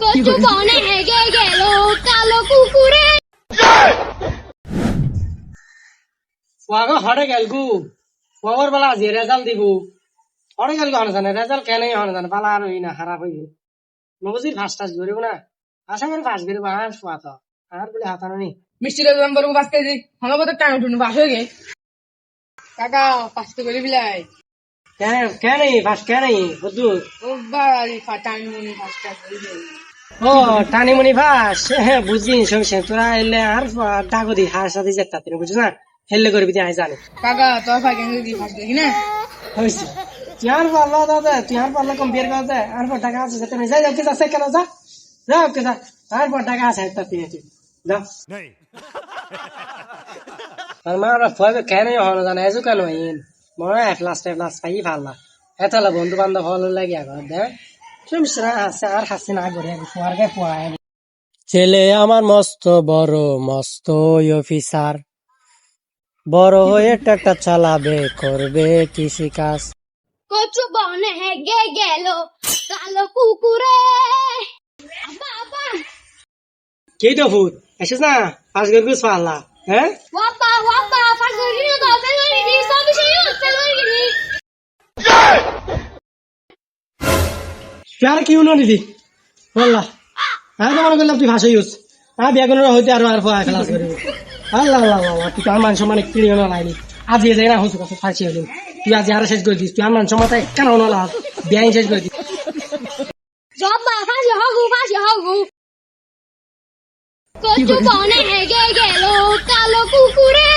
কচু বনে হেগে গেল কালো কুকুরে। ওয়াগো হড়ে গেলগু ওর বেলা যে রেজাল্ট দিব হড়ে গেলগু হন জানে রেজাল্ট কেন হন জানে বালা আর হই না খারাপ হই নবজির ফাঁস টাস ধরিব না আশা করি ফাঁস ধরিব আর শোয়া তো আর বলে হাতানো নি মিষ্টিটা দাম বলবো 5 কেজি আমার কথা টাইম উঠুন বাস হয়ে গে কাকা 5 কেজি করে বিলাই কেন কেন ফাঁস কেন বুদ্ধু ও বাড়ি ফাটানি মনি ফাস্টা করে ও টানিমুনি ফাঁস হ্যাঁ বুঝি সঙ্গে তোরা এলে আর ডাকো দি হার সাথে যেতা তুমি বুঝছো না হেললে করবি তুই জানে কাকা তোর ভাই কেন দি ফাস দেখি না হয়েছে তুই আর পারলা দাদা তুই আর পারলা কম্পেয়ার করা যায় আর পর টাকা আছে সেটা যাই যাও কে যাচ্ছে কেন যা যাও কে যা আর পর টাকা আছে তা তুই যাও আর মা ফয় কেন হলো জানা এসো কেন ইন মনে হয় প্লাস পাই ভালো এতলা বন্ধু বান্ধব হলো লাগে আগর দেখ সমস্যা আছে আর হাসি না করে ফুয়ারকে ফুয়ায় ছেলে আমার মস্ত বড় মস্ত অফিসার বড় হয়ে ট্রাক্টর চালাবে করবে কৃষি কাজ কচু বনে হেগে গেল কালো কুকুরে। বাবা কে তো ভূত এসেছ না পাঁচ গেল গুছ পাল্লা হ্যাঁ ওয়াপা ফাগলি তো ফেললি দি সব কিছু ফেললি। তুই আর কি উনো নিদি বললা হ্যাঁ তো মনে করলাম তুই ভাষা ইউজ হ্যাঁ বেগুনের হইতে আর আর ফুয়া ক্লাস করিব আল্লাহ আল্লাহ আল্লাহ তুই তো আর মান সম্মান কিনে না লাইনি আজ এ যাই না হচ্ছে কত ফাঁসি হলি তুই আজ আর শেষ করে দিস তুই আর মান সম্মান কেন না বিয়াই শেষ করে দিস জবা ফাঁসি হগু কচু বনে হেগে গেল কালো কুকুরে।